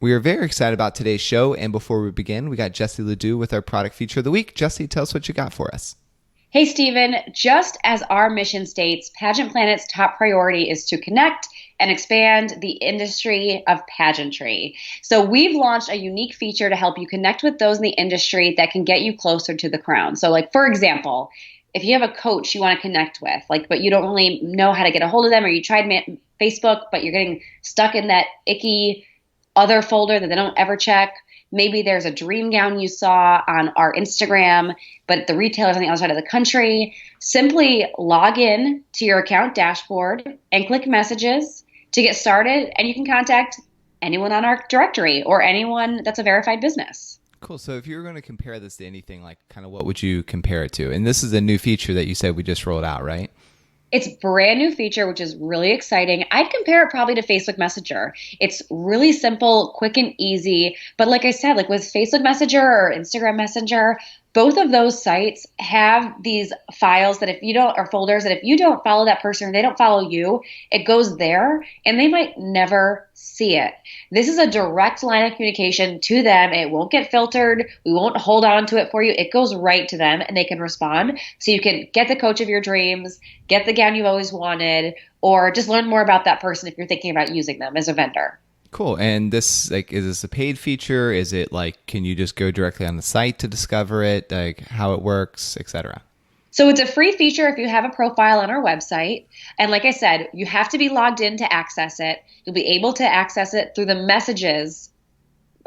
We are very excited about today's show, and before we begin, we got Jessie Ledoux with our product feature of the week. Jessie, tell us what you got for us. Hey, Stephen, just as our mission states, Pageant Planet's top priority is to connect and expand the industry of pageantry. So we've launched a unique feature to help you connect with those in the industry that can get you closer to the crown. So like, for example, if you have a coach you want to connect with, but you don't really know how to get a hold of them, or you tried Facebook, but you're getting stuck in that icky other folder that they don't ever check. Maybe there's a dream gown you saw on our Instagram, but the retailer's on the other side of the country. Simply log in to your account dashboard and click messages to get started, and you can contact anyone on our directory or anyone that's a verified business. Cool. So if you were going to compare this to anything, like kind of what would you compare it to? And this is a new feature that you said we just rolled out, right? It's a brand new feature, which is really exciting. I'd compare it probably to Facebook Messenger. It's really simple, quick and easy. But like I said, like with Facebook Messenger or Instagram Messenger, both of those sites have these files that if you don't, or folders that if you don't follow that person or they don't follow you, it goes there and they might never see it. This is a direct line of communication to them. It won't get filtered. We won't hold on to it for you. It goes right to them and they can respond. So you can get the coach of your dreams, get the gown you've always wanted, or just learn more about that person if you're thinking about using them as a vendor. Cool. And this, is this a paid feature? Is it can you just go directly on the site to discover it, how it works, etc.? So it's a free feature if you have a profile on our website. And like I said, you have to be logged in to access it. You'll be able to access it through the messages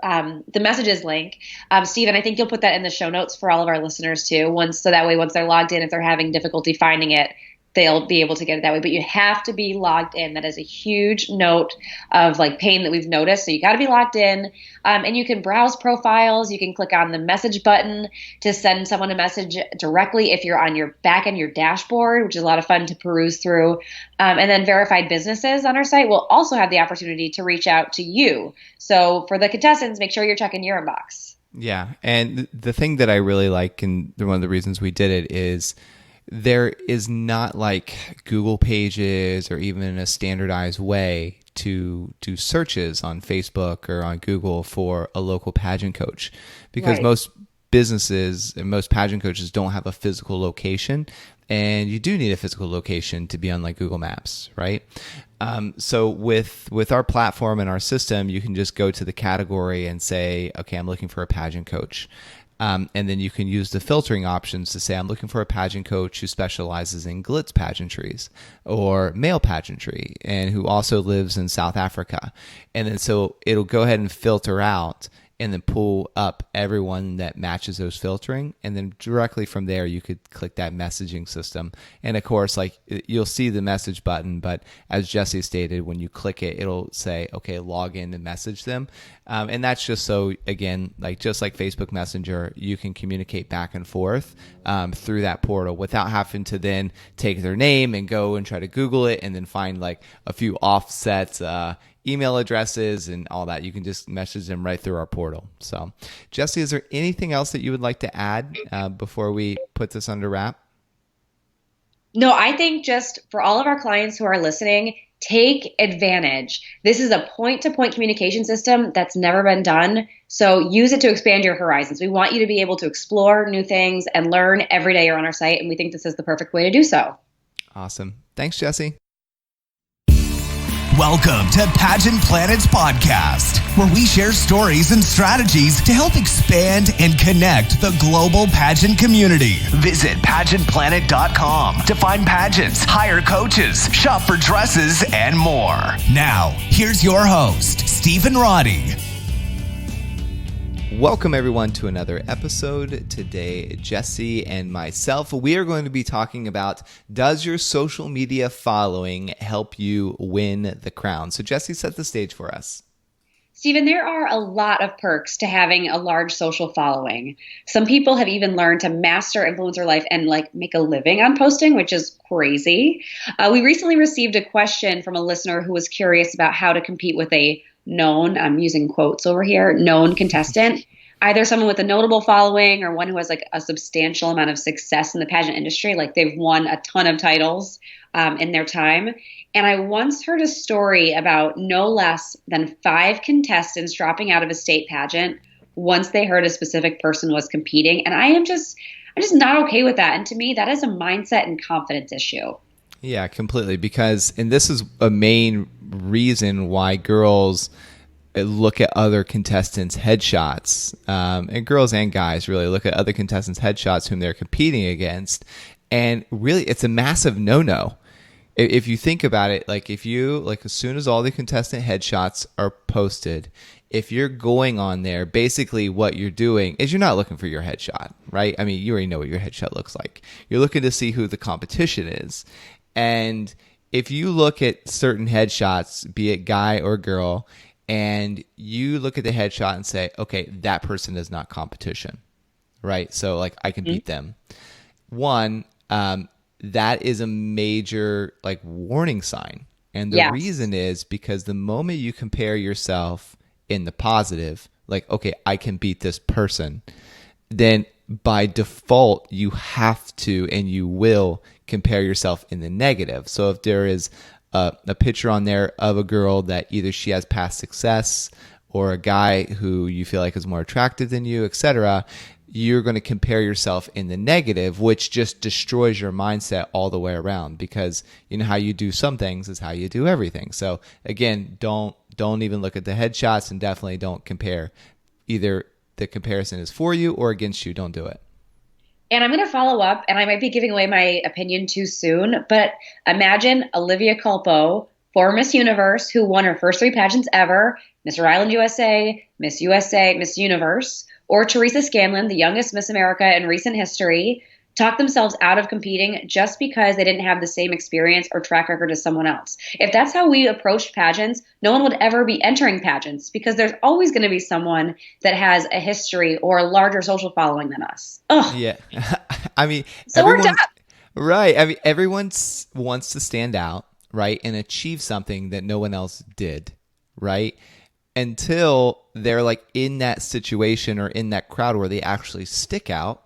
link. Stephen, I think you'll put that in the show notes for all of our listeners too. So that way, once they're logged in, if they're having difficulty finding it, they'll be able to get it that way. But you have to be logged in. That is a huge note of pain that we've noticed. So you got to be logged in. And you can browse profiles. You can click on the message button to send someone a message directly if you're on your back end, your dashboard, which is a lot of fun to peruse through. And then verified businesses on our site will also have the opportunity to reach out to you. So for the contestants, make sure you're checking your inbox. Yeah. And the thing that I really like, and one of the reasons we did it, is there is not Google Pages or even a standardized way to do searches on Facebook or on Google for a local pageant coach, because Right. most businesses and most pageant coaches don't have a physical location, and you do need a physical location to be on Google Maps, right? So with our platform and our system, you can just go to the category and say, okay, I'm looking for a pageant coach. And then you can use the filtering options to say, I'm looking for a pageant coach who specializes in glitz pageantries or male pageantry and who also lives in South Africa. And then so it'll go ahead and filter out and then pull up everyone that matches those filtering. And then directly from there, you could click that messaging system. And of course, you'll see the message button, but as Jessie stated, when you click it, it'll say, okay, log in and message them. And that's just so, again, just like Facebook Messenger, you can communicate back and forth through that portal without having to then take their name and go and try to Google it and then find a few offsets, email addresses and all that. You can just message them right through our portal. So, Jessie, is there anything else that you would like to add before we put this under wrap? No, I think just for all of our clients who are listening, take advantage. This is a point-to-point communication system that's never been done. So use it to expand your horizons. We want you to be able to explore new things and learn every day you're on our site. And we think this is the perfect way to do so. Awesome. Thanks, Jessie. Welcome to Pageant Planet's podcast, where we share stories and strategies to help expand and connect the global pageant community. Visit pageantplanet.com to find pageants, hire coaches, shop for dresses, and more. Now, here's your host, Stephen Roddy. Welcome, everyone, to another episode. Today, Jessie and myself, we are going to be talking about, does your social media following help you win the crown? So, Jessie, set the stage for us. Stephen, there are a lot of perks to having a large social following. Some people have even learned to master influencer life and make a living on posting, which is crazy. We recently received a question from a listener who was curious about how to compete with a known, I'm using quotes over here, known contestant. either someone with a notable following or one who has like a substantial amount of success in the pageant industry, like they've won a ton of titles in their time. And I once heard a story about no less than 5 contestants dropping out of a state pageant once they heard a specific person was competing. And I'm just not okay with that. And to me, that is a mindset and confidence issue. Yeah, completely. Because, and this is a main reason why girls look at other contestants' headshots, and girls and guys really look at other contestants' headshots whom they're competing against. And really, it's a massive no-no. If you think about it, like if you, like as soon as all the contestant headshots are posted, if you're going on there, basically what you're doing is you're not looking for your headshot, right? I mean, you already know what your headshot looks like. You're looking to see who the competition is. And if you look at certain headshots, be it guy or girl, and you look at the headshot and say, okay, that person is not competition, right? So like I can beat them. One, that is a major like warning sign. And the reason is because the moment you compare yourself in the positive, like, okay, I can beat this person, then by default, you have to and you will compare yourself in the negative. So if there is a picture on there of a girl that either she has past success or a guy who you feel like is more attractive than you, etc., you're going to compare yourself in the negative, which just destroys your mindset all the way around, because you know how you do some things is how you do everything. So again, don't even look at the headshots, and definitely don't compare. Either the comparison is for you or against you. Don't do it. And I'm going to follow up, and I might be giving away my opinion too soon, but imagine Olivia Culpo, former Miss Universe, who won her first 3 pageants ever, Miss Rhode USA, Miss Universe, or Teresa Scanlon, the youngest Miss America in recent history, talk themselves out of competing just because they didn't have the same experience or track record as someone else. If that's how we approached pageants, no one would ever be entering pageants, because there's always going to be someone that has a history or a larger social following than us. Ugh. Yeah. I mean, So worked up. Right. I mean, everyone wants to stand out, right, and achieve something that no one else did, right? Until they're like in that situation or in that crowd where they actually stick out,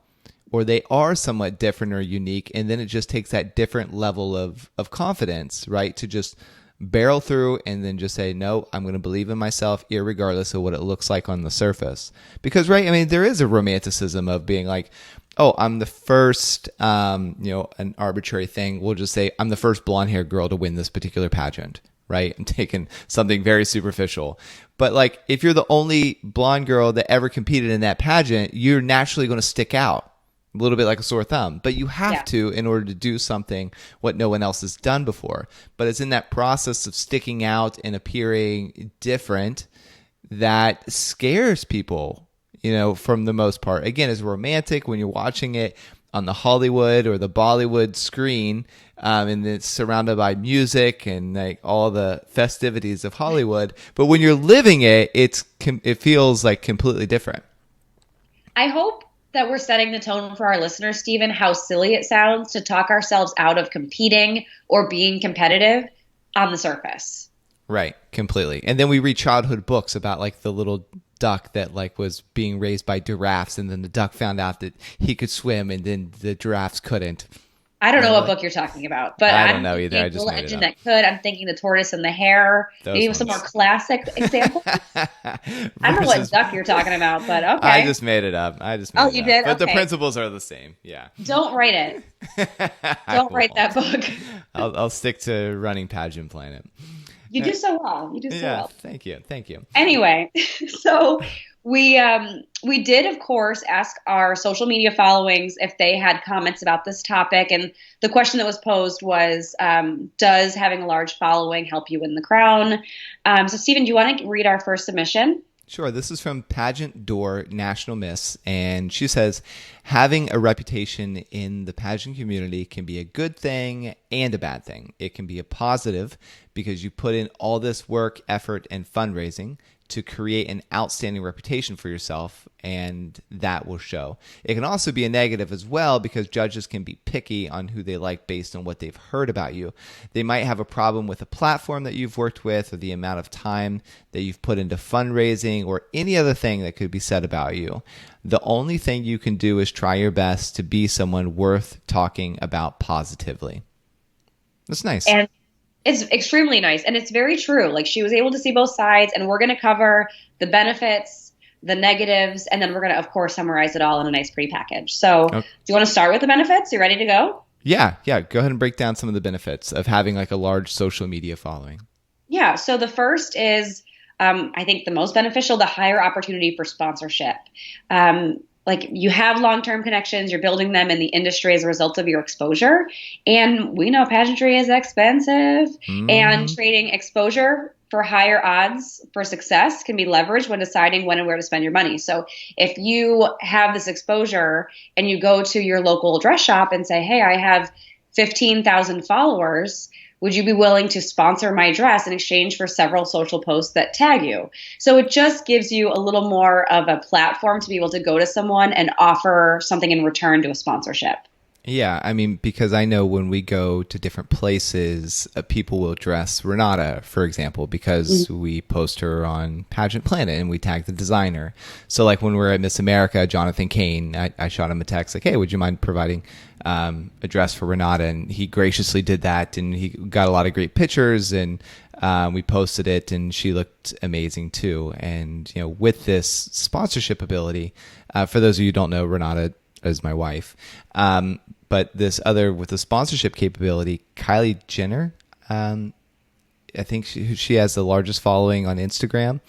or they are somewhat different or unique, and then it just takes that different level of confidence, right, to just barrel through and then just say, no, I'm going to believe in myself irregardless of what it looks like on the surface. Because, right, I mean, there is a romanticism of being like, oh, I'm the first, an arbitrary thing. We'll just say I'm the first blonde-haired girl to win this particular pageant, right? I'm taking something very superficial. But like, if you're the only blonde girl that ever competed in that pageant, you're naturally going to stick out a little bit like a sore thumb. But you have to in order to do something what no one else has done before. But it's in that process of sticking out and appearing different that scares people, from the most part. Again, it's romantic when you're watching it on the Hollywood or the Bollywood screen, and it's surrounded by music and like all the festivities of Hollywood. But when you're living it, it feels like completely different. I hope that we're setting the tone for our listeners, Stephen, how silly it sounds to talk ourselves out of competing or being competitive on the surface. Right, completely. And then we read childhood books about like the little duck that like was being raised by giraffes, and then the duck found out that he could swim and then the giraffes couldn't. I don't know what book you're talking about, but I don't know either. I just the made engine it up. that could. I'm thinking the tortoise and the hare. Maybe some more classic examples. I don't know what duck you're talking about, but okay. I just made it up. You did? But okay. The principles are the same. Yeah. Don't write it. Don't write that book. I'll stick to running Pageant Planet. You do so well. Yeah, thank you. Anyway, so we did, of course, ask our social media followings if they had comments about this topic. And the question that was posed was, does having a large following help you win the crown? So, Stephen, do you want to read our first submission? Sure. This is from Pageant Door National Miss, and she says, having a reputation in the pageant community can be a good thing and a bad thing. It can be a positive because you put in all this work, effort, and fundraising to create an outstanding reputation for yourself, and that will show. It can also be a negative as well, because judges can be picky on who they like based on what they've heard about you. They might have a problem with a platform that you've worked with, or the amount of time that you've put into fundraising, or any other thing that could be said about you. The only thing you can do is try your best to be someone worth talking about positively. That's nice. And it's extremely nice. And it's very true. Like, she was able to see both sides, and we're going to cover the benefits, the negatives, and then we're going to, of course, summarize it all in a nice prepackage. So Do you want to start with the benefits? You ready to go? Yeah. Go ahead and break down some of the benefits of having like a large social media following. Yeah. So the first is, I think the most beneficial, the higher opportunity for sponsorship. Like, you have long-term connections, you're building them in the industry as a result of your exposure. And we know pageantry is expensive, and trading exposure for higher odds for success can be leveraged when deciding when and where to spend your money. So if you have this exposure and you go to your local dress shop and say, hey, I have 15,000 followers, would you be willing to sponsor my dress in exchange for several social posts that tag you? So it just gives you a little more of a platform to be able to go to someone and offer something in return to a sponsorship. Yeah, I mean, because I know when we go to different places, people will dress Renata, for example, because we post her on Pageant Planet and we tag the designer. So like when we're at Miss America, Jonathan Kane, I shot him a text like, hey, would you mind providing a dress for Renata? And he graciously did that, and he got a lot of great pictures, and we posted it, and she looked amazing too. And, you know, with this sponsorship ability, for those of you who don't know, Renata is my wife. But this other, with the sponsorship capability, Kylie Jenner, I think she has the largest following on Instagram.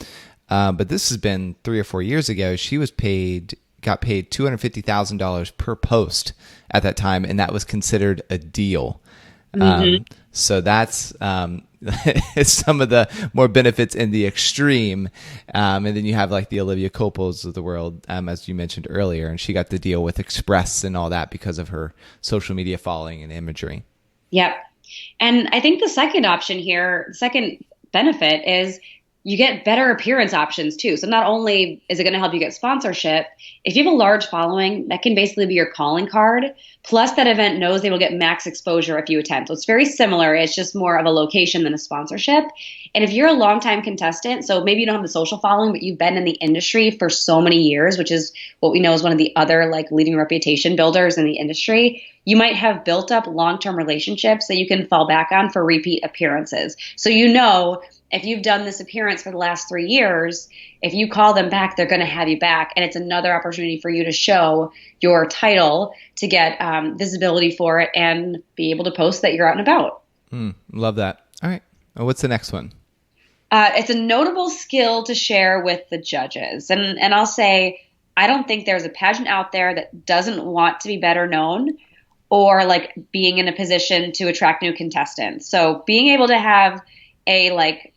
But this has been 3 or 4 years ago. She got paid $250,000 per post at that time, and that was considered a deal. So that's some of the more benefits in the extreme. And then you have like the Olivia Coppels of the world, as you mentioned earlier, and she got the deal with Express and all that because of her social media following and imagery. Yep. And I think the second option here, the second benefit is you get better appearance options too. So not only is it going to help you get sponsorship, if you have a large following, that can basically be your calling card. Plus, that event knows they will get max exposure if you attend. So it's very similar. It's just more of a location than a sponsorship. And if you're a longtime contestant, so maybe you don't have the social following, but you've been in the industry for so many years, which is what we know is one of the other like leading reputation builders in the industry, you might have built up long-term relationships that you can fall back on for repeat appearances. So you know, if you've done this appearance for the last 3 years, if you call them back, they're going to have you back. And it's another opportunity for you to show your title, to get visibility for it, and be able to post that you're out and about. Love that. All right. Well, what's the next one? It's a notable skill to share with the judges. And I'll say, I don't think there's a pageant out there that doesn't want to be better known, or like being in a position to attract new contestants. So being able to have a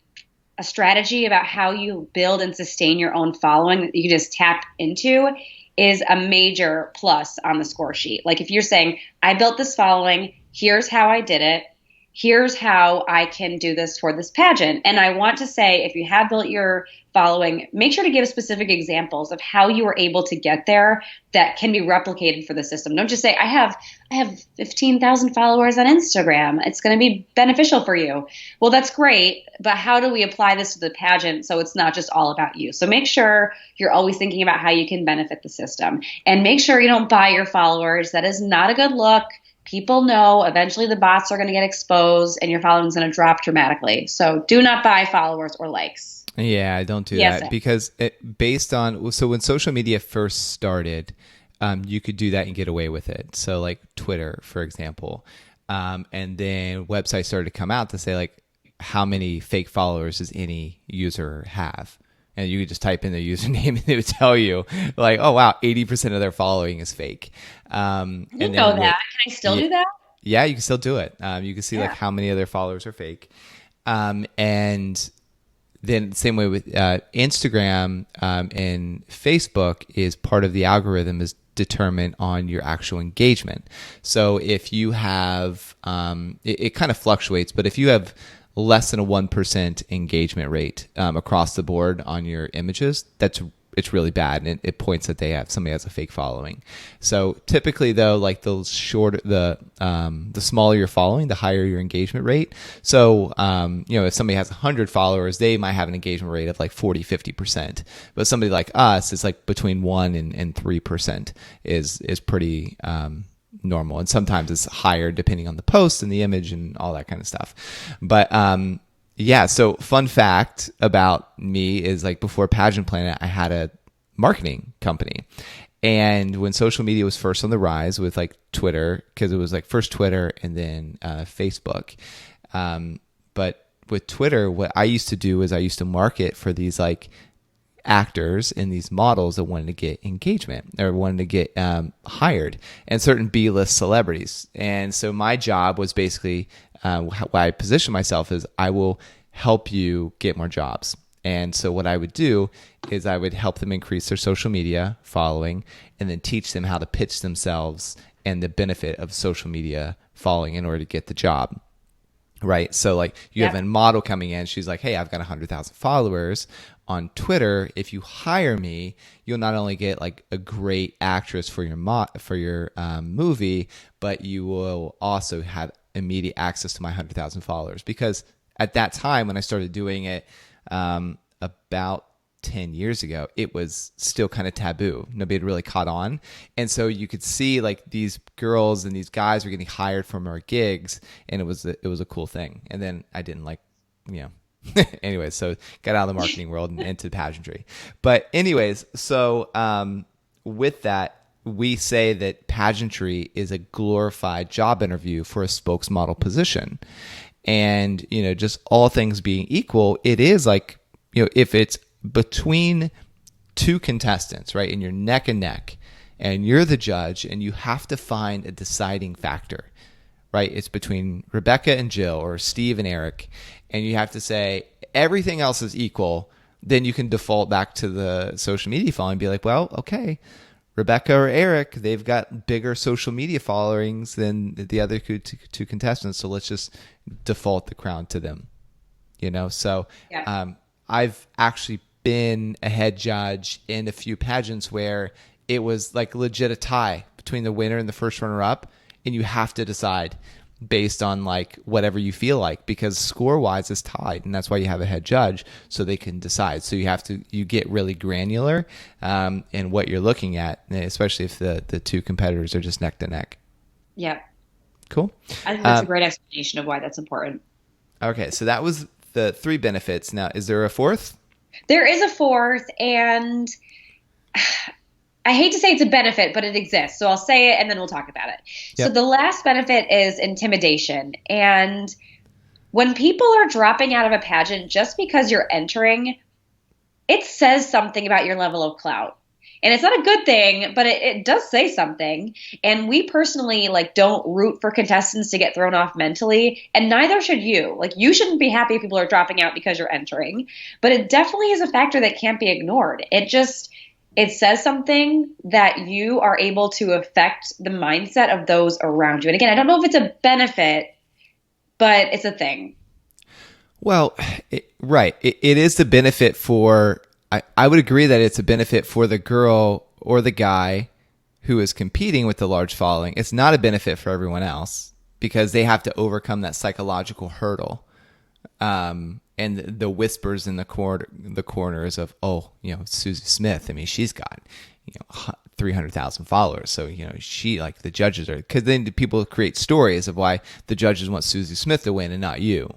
strategy about how you build and sustain your own following that you can just tap into is a major plus on the score sheet. Like, if you're saying, I built this following, here's how I did it, here's how I can do this for this pageant. And I want to say, if you have built your following, make sure to give specific examples of how you were able to get there that can be replicated for the system. Don't just say, I have 15,000 followers on Instagram, it's going to be beneficial for you. Well, that's great, but how do we apply this to the pageant so it's not just all about you? So make sure you're always thinking about how you can benefit the system, and make sure you don't buy your followers. That is not a good look. People know eventually the bots are going to get exposed and your following is going to drop dramatically. So do not buy followers or likes. Yeah, don't do that, because so when social media first started, you could do that and get away with it. So like Twitter, for example, and then websites started to come out to say like, how many fake followers does any user have? And you could just type in their username and it would tell you like, oh, wow, 80% of their following is fake. I didn't know that. Can I still do that? Yeah, you can still do it. You can see like how many of their followers are fake. And then same way with Instagram and Facebook, is part of the algorithm is determined on your actual engagement. So if you have, it kind of fluctuates, but if you have less than a 1% engagement rate across the board on your images, it's really bad, and it points that somebody has a fake following. So typically, though, like the smaller your following, the higher your engagement rate. So if somebody has 100 followers, they might have an engagement rate of like 40-50%. But somebody like us, it's like between 1 and 3% is pretty normal, and sometimes it's higher depending on the post and the image and all that kind of stuff. But yeah, so fun fact about me is, like, before Pageant Planet, I had a marketing company. And when social media was first on the rise with like Twitter, because it was like first Twitter and then Facebook. But with Twitter, what I used to do is I used to market for these like actors and these models that wanted to get engagement or wanted to get hired, and certain B-list celebrities. And so my job was basically, why I position myself is, I will help you get more jobs. And so what I would do is I would help them increase their social media following, and then teach them how to pitch themselves and the benefit of social media following in order to get the job. Right. So like you have a model coming in. She's like, hey, I've got 100,000 followers on Twitter. If you hire me, you'll not only get like a great actress for your movie, but you will also have immediate access to my 100,000 followers. Because at that time, when I started doing it about 10 years ago, it was still kind of taboo. Nobody had really caught on. And so you could see like these girls and these guys were getting hired from our gigs, and it was a cool thing. And then I didn't anyway, so got out of the marketing world and into pageantry. But anyways, so with that, we say that pageantry is a glorified job interview for a spokesmodel position. And, just all things being equal, it is like, if it's between two contestants, right, and you're neck and neck, and you're the judge, and you have to find a deciding factor, right? It's between Rebecca and Jill, or Steve and Eric, and you have to say everything else is equal. Then you can default back to the social media following and be like, well, okay, Rebecca or Eric, they've got bigger social media followings than the other two contestants, so let's just default the crown to them. So I've actually been a head judge in a few pageants where it was like legit a tie between the winner and the first runner up, and you have to decide based on like whatever you feel like, because score wise it's tied, and that's why you have a head judge, so they can decide. So you get really granular in what you're looking at, especially if the two competitors are just neck to neck. Yeah. Cool. I think that's a great explanation of why that's important. Okay, so that was the 3 benefits. Now, is there a fourth? There is a fourth, and I hate to say it's a benefit, but it exists. So I'll say it and then we'll talk about it. Yep. So the last benefit is intimidation. And when people are dropping out of a pageant just because you're entering, it says something about your level of clout. And it's not a good thing, but it does say something. And we personally don't root for contestants to get thrown off mentally, and neither should you. You shouldn't be happy if people are dropping out because you're entering, but it definitely is a factor that can't be ignored. It says something that you are able to affect the mindset of those around you. And again, I don't know if it's a benefit, but it's a thing. Well, right. It is the benefit for, I would agree that it's a benefit for the girl or the guy who is competing with the large following. It's not a benefit for everyone else because they have to overcome that psychological hurdle. And the whispers in the corners of, Susie Smith, I mean, she's got, 300,000 followers. So, she, the judges are, because then people create stories of why the judges want Susie Smith to win and not you.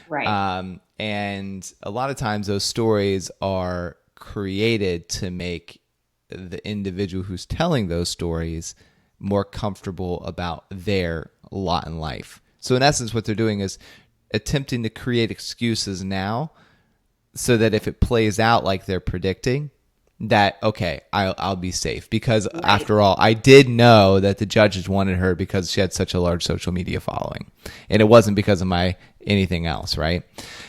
Right. And a lot of times those stories are created to make the individual who's telling those stories more comfortable about their lot in life. So in essence, what they're doing is attempting to create excuses now so that if it plays out like they're predicting, that, okay, I'll be safe. Because after all, I did know that the judges wanted her because she had such a large social media following. And it wasn't because of anything else, right?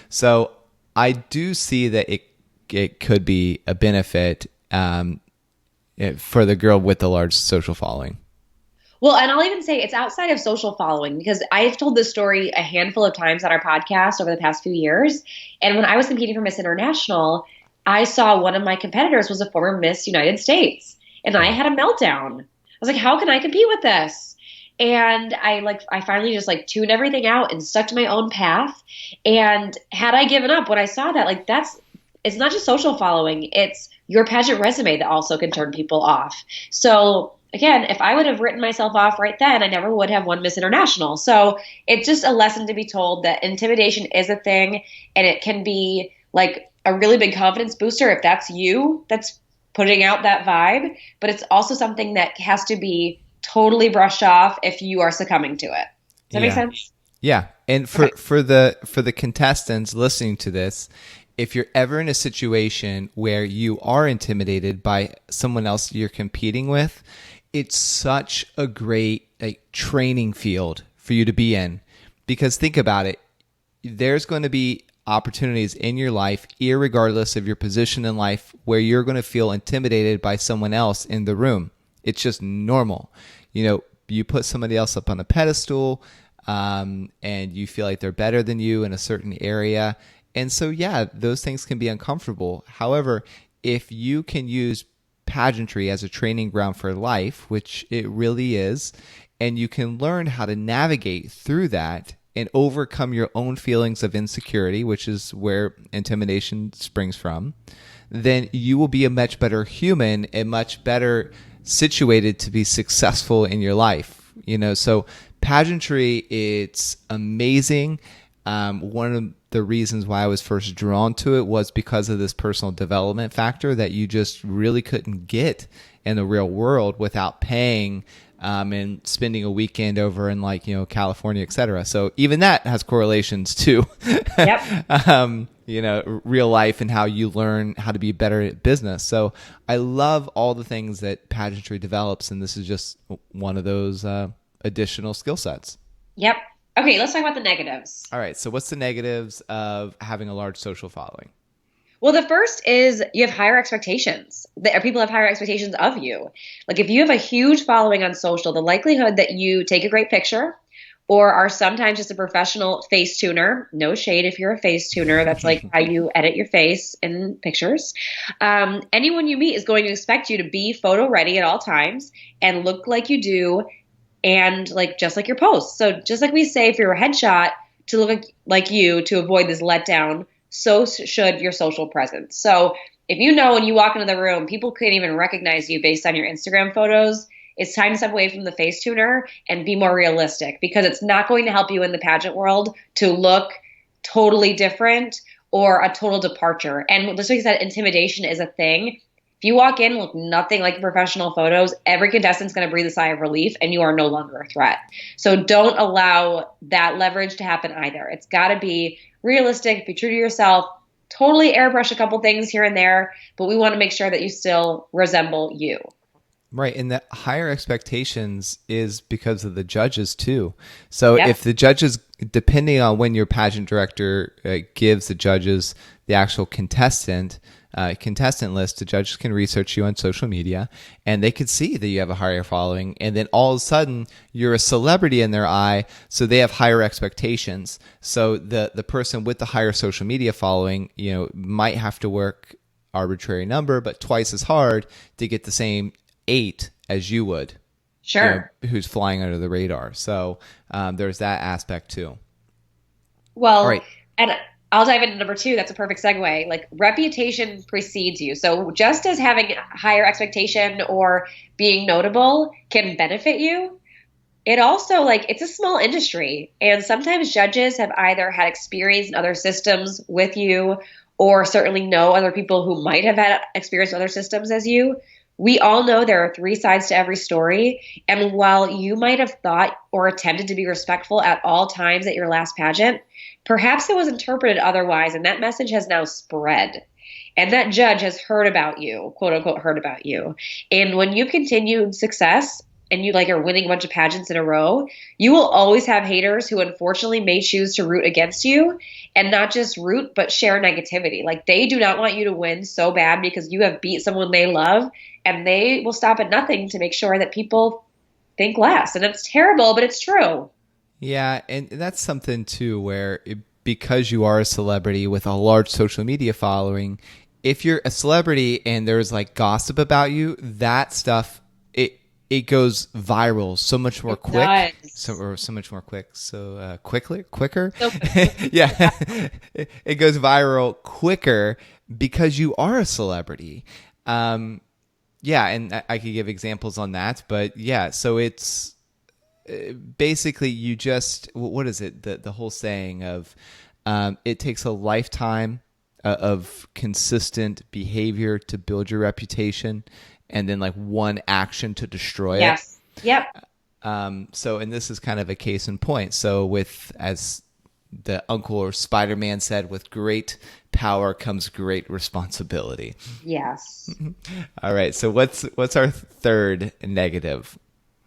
So I do see that it could be a benefit for the girl with the large social following. Well, and I'll even say it's outside of social following because I've told this story a handful of times on our podcast over the past few years. And when I was competing for Miss International, I saw one of my competitors was a former Miss United States, and I had a meltdown. I was like, how can I compete with this? And I finally just like tuned everything out and stuck to my own path. And had I given up when I saw that, like it's not just social following, it's your pageant resume that also can turn people off. So again, if I would have written myself off right then, I never would have won Miss International. So it's just a lesson to be told that intimidation is a thing, and it can be like a really big confidence booster if that's you that's putting out that vibe. But it's also something that has to be totally brushed off if you are succumbing to it. Does that make sense? Yeah. And for the contestants listening to this, if you're ever in a situation where you are intimidated by someone else you're competing with, it's such a great training field for you to be in. Because think about it, there's going to be opportunities in your life, irregardless of your position in life, where you're going to feel intimidated by someone else in the room. It's just normal. You put somebody else up on a pedestal, and you feel like they're better than you in a certain area. And so, yeah, those things can be uncomfortable. However, if you can use pageantry as a training ground for life, which it really is, and you can learn how to navigate through that and overcome your own feelings of insecurity, which is where intimidation springs from, then you will be a much better human and much better situated to be successful in your life. So pageantry, it's amazing. One of the reasons why I was first drawn to it was because of this personal development factor that you just really couldn't get in the real world without paying and spending a weekend over in California, et cetera. So even that has correlations to real life and how you learn how to be better at business. So I love all the things that pageantry develops, and this is just one of those additional skill sets. Yep. Okay, let's talk about the negatives. All right, so what's the negatives of having a large social following? Well, the first is you have higher expectations. People have higher expectations of you. Like if you have a huge following on social, the likelihood that you take a great picture or are sometimes just a professional face tuner, no shade if you're a face tuner, that's like how you edit your face in pictures. Anyone you meet is going to expect you to be photo ready at all times and look like you do, and just like your posts. So just like we say for your headshot to look like you to avoid this letdown, so should your social presence. So if when you walk into the room, people can't even recognize you based on your Instagram photos, it's time to step away from the face tuner and be more realistic, because it's not going to help you in the pageant world to look totally different or a total departure. And just like you said, intimidation is a thing. If you walk in look nothing like professional photos, every contestant's going to breathe a sigh of relief and you are no longer a threat. So don't allow that leverage to happen either. It's got to be realistic, be true to yourself, totally airbrush a couple things here and there, but we want to make sure that you still resemble you. Right, and the higher expectations is because of the judges too. So if the judges, depending on when your pageant director gives the judges the actual contestant list, the judges can research you on social media and they could see that you have a higher following, and then all of a sudden you're a celebrity in their eye, so they have higher expectations. So the person with the higher social media following, might have to work arbitrary number, but twice as hard to get the same 8 as you would. Sure. Who's flying under the radar. So there's that aspect too. Well, right. And I'll dive into number 2. That's a perfect segue. Like reputation precedes you. So just as having higher expectation or being notable can benefit you, it also it's a small industry. And sometimes judges have either had experience in other systems with you or certainly know other people who might have had experience in other systems as you. We all know there are 3 sides to every story. And while you might have thought or attempted to be respectful at all times at your last pageant, perhaps it was interpreted otherwise, and that message has now spread. And that judge has heard about you, quote unquote, heard about you. And when you continue success and you are winning a bunch of pageants in a row, you will always have haters who unfortunately may choose to root against you, and not just root, but share negativity. They do not want you to win so bad because you have beat someone they love, and they will stop at nothing to make sure that people think less. And it's terrible, but it's true. Yeah, and that's something too where because you are a celebrity with a large social media following, if you're a celebrity and there's like gossip about you, that stuff it goes viral so much more It quick, does. so much more quick, so quicker. So Yeah, it goes viral quicker because you are a celebrity. Yeah, and I could give examples on that, but yeah, so it's basically you just what is it the whole saying of it takes a lifetime of consistent behavior to build your reputation and then like one action to destroy it. yes. Yep. So and this is kind of a case in point. So with as the uncle or Spider-Man said, with great power comes great responsibility. Yes. All right, so what's our third negative?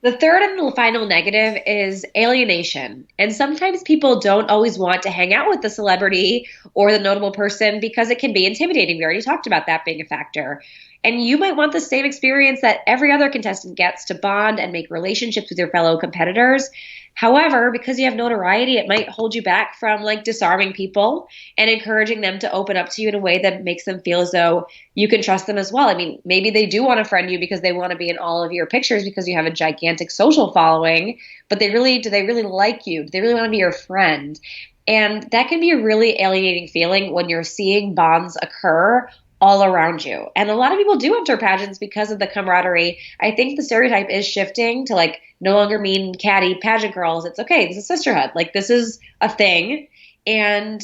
The third and the final negative is alienation. And sometimes people don't always want to hang out with the celebrity or the notable person because it can be intimidating. We already talked about that being a factor. And you might want the same experience that every other contestant gets to bond and make relationships with your fellow competitors. However, because you have notoriety, it might hold you back from like disarming people and encouraging them to open up to you in a way that makes them feel as though you can trust them as well. I mean, maybe they do want to friend you because they want to be in all of your pictures because you have a gigantic social following, but do they really like you? Do they really want to be your friend? And that can be a really alienating feeling when you're seeing bonds occur all around you. And a lot of people do enter pageants because of the camaraderie. I think the stereotype is shifting to like no longer mean catty pageant girls. It's okay, this is sisterhood. Like this is a thing. And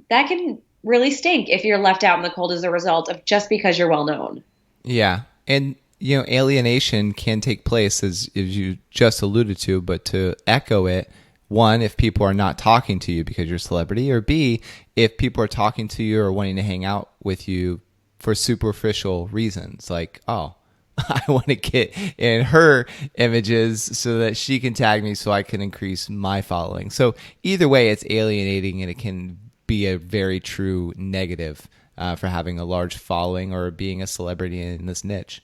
that can really stink if you're left out in the cold as a result of just because you're well known. Yeah. And alienation can take place as you just alluded to, but to echo it, one, if people are not talking to you because you're a celebrity, or B, if people are talking to you or wanting to hang out with you for superficial reasons, like, oh, I want to get in her images so that she can tag me so I can increase my following. So either way, it's alienating and it can be a very true negative for having a large following or being a celebrity in this niche.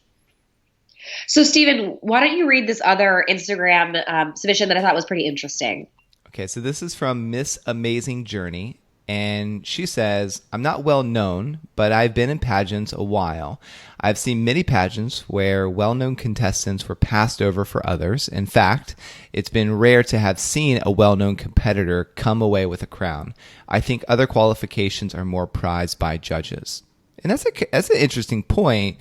So, Stephen, why don't you read this other Instagram submission that I thought was pretty interesting? Okay, so this is from Miss Amazing Journey. And she says, I'm not well known, but I've been in pageants a while. I've seen many pageants where well-known contestants were passed over for others. In fact, it's been rare to have seen a well-known competitor come away with a crown. I think other qualifications are more prized by judges. And that's an interesting point.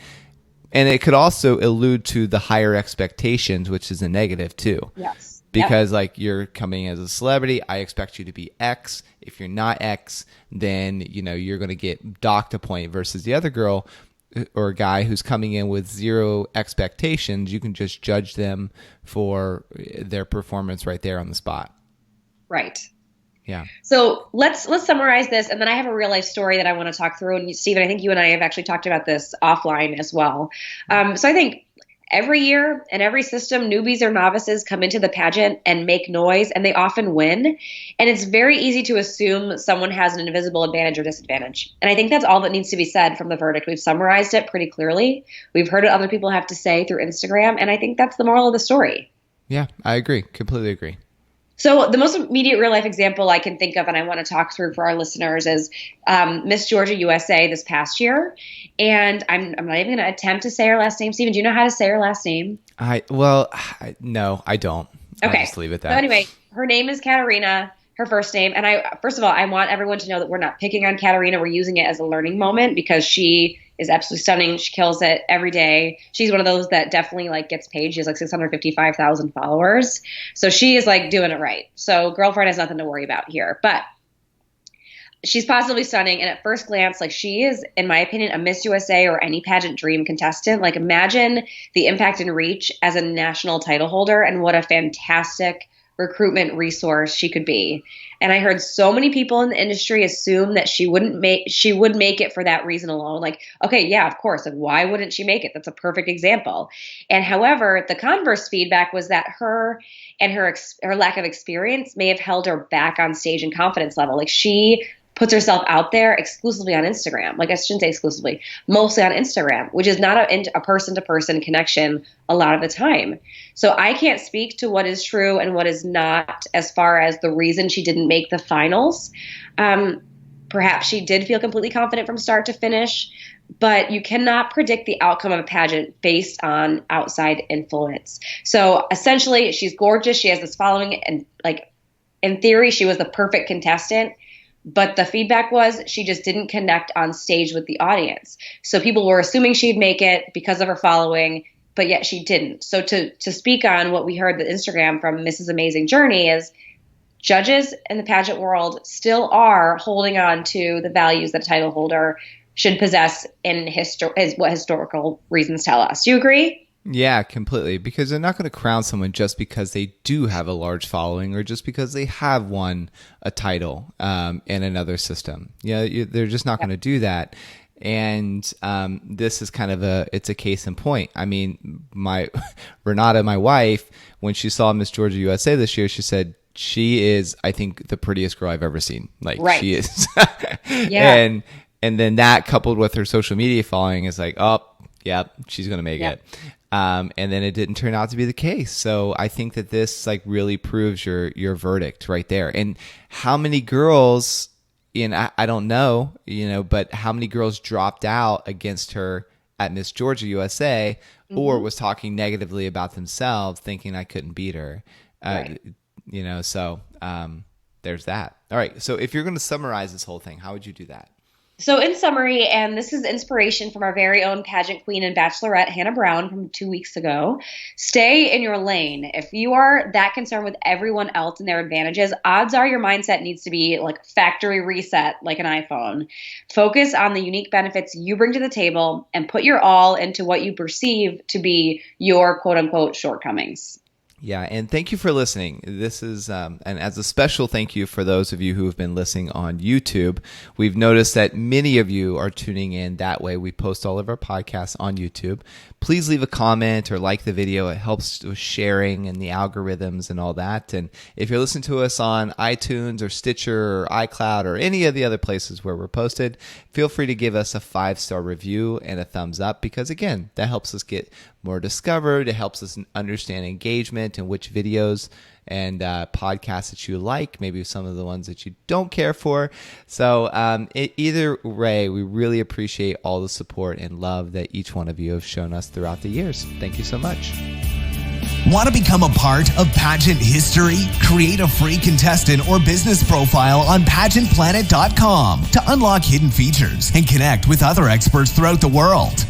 And it could also allude to the higher expectations, which is a negative too. Yes. Because like you're coming as a celebrity, I expect you to be X. If you're not X, then you're going to get docked a point versus the other girl or guy who's coming in with zero expectations. You can just judge them for their performance right there on the spot. Right. Yeah. So let's summarize this, and then I have a real life story that I want to talk through. And Stephen, I think you and I have actually talked about this offline as well. So I think every year in every system, newbies or novices come into the pageant and make noise, and they often win. And it's very easy to assume someone has an invisible advantage or disadvantage. And I think that's all that needs to be said from the verdict. We've summarized it pretty clearly. We've heard what other people have to say through Instagram, and I think that's the moral of the story. Yeah, I agree. Completely agree. So the most immediate real life example I can think of and I want to talk through for our listeners is Miss Georgia USA this past year. And I'm not even going to attempt to say her last name. Stephen, do you know how to say her last name? No, I don't. Okay. I'll just leave it that. So anyway, her name is Katarina, her first name. And first of all, I want everyone to know that we're not picking on Katarina. We're using it as a learning moment because she is absolutely stunning. She kills it every day. She's one of those that definitely like gets paid. She has like 655,000 followers. So she is like doing it right. So girlfriend has nothing to worry about here, but she's positively stunning. And at first glance, like she is, in my opinion, a Miss USA or any pageant dream contestant. Like imagine the impact and reach as a national title holder and what a fantastic recruitment resource she could be. And I heard so many people in the industry assume that she would make it for that reason alone. Like, okay, yeah, of course. And why wouldn't she make it? That's a perfect example. And however, the converse feedback was that her and her lack of experience may have held her back on stage and confidence level. Like she puts herself out there exclusively on Instagram. Like, I shouldn't say exclusively, mostly on Instagram, which is not a person-to-person connection a lot of the time. So I can't speak to what is true and what is not as far as the reason she didn't make the finals. Perhaps she did feel completely confident from start to finish, but you cannot predict the outcome of a pageant based on outside influence. So essentially, she's gorgeous. She has this following, and like, in theory, she was the perfect contestant. But the feedback was she just didn't connect on stage with the audience. So people were assuming she'd make it because of her following, but yet she didn't. So to speak on what we heard the Instagram from Mrs. Amazing Journey is, judges in the pageant world still are holding on to the values that a title holder should possess is what historical reasons tell us. Do you agree? Yeah, completely. Because they're not going to crown someone just because they do have a large following or just because they have won a title in another system. They're just not going to do that. And this is kind of it's a case in point. I mean, Renata, my wife, when she saw Miss Georgia USA this year, she said, she is, I think, the prettiest girl I've ever seen. Like, right. She is. Yeah. And then that coupled with her social media following is like, oh, yeah, she's going to make it. And then it didn't turn out to be the case. So I think that this like really proves your verdict right there. And how many girls, I don't know, but how many girls dropped out against her at Miss Georgia USA or was talking negatively about themselves, thinking I couldn't beat her. Right. So there's that. All right. So if you're going to summarize this whole thing, how would you do that? So in summary, and this is inspiration from our very own pageant queen and bachelorette, Hannah Brown, from 2 weeks ago, stay in your lane. If you are that concerned with everyone else and their advantages, odds are your mindset needs to be like factory reset, like an iPhone. Focus on the unique benefits you bring to the table and put your all into what you perceive to be your quote unquote shortcomings. Yeah, and thank you for listening. This is, and as a special thank you for those of you who have been listening on YouTube. We've noticed that many of you are tuning in that way. We post all of our podcasts on YouTube. Please leave a comment or like the video. It helps with sharing and the algorithms and all that. And if you're listening to us on iTunes or Stitcher or iCloud or any of the other places where we're posted, feel free to give us a 5-star review and a thumbs up because, again, that helps us get more discovered. It helps us understand engagement and which videos and podcasts that you like, maybe some of the ones that you don't care for. So either way, we really appreciate all the support and love that each one of you have shown us throughout the years. Thank you so much. Want to become a part of pageant history? Create a free contestant or business profile on PageantPlanet.com to unlock hidden features and connect with other experts throughout the world.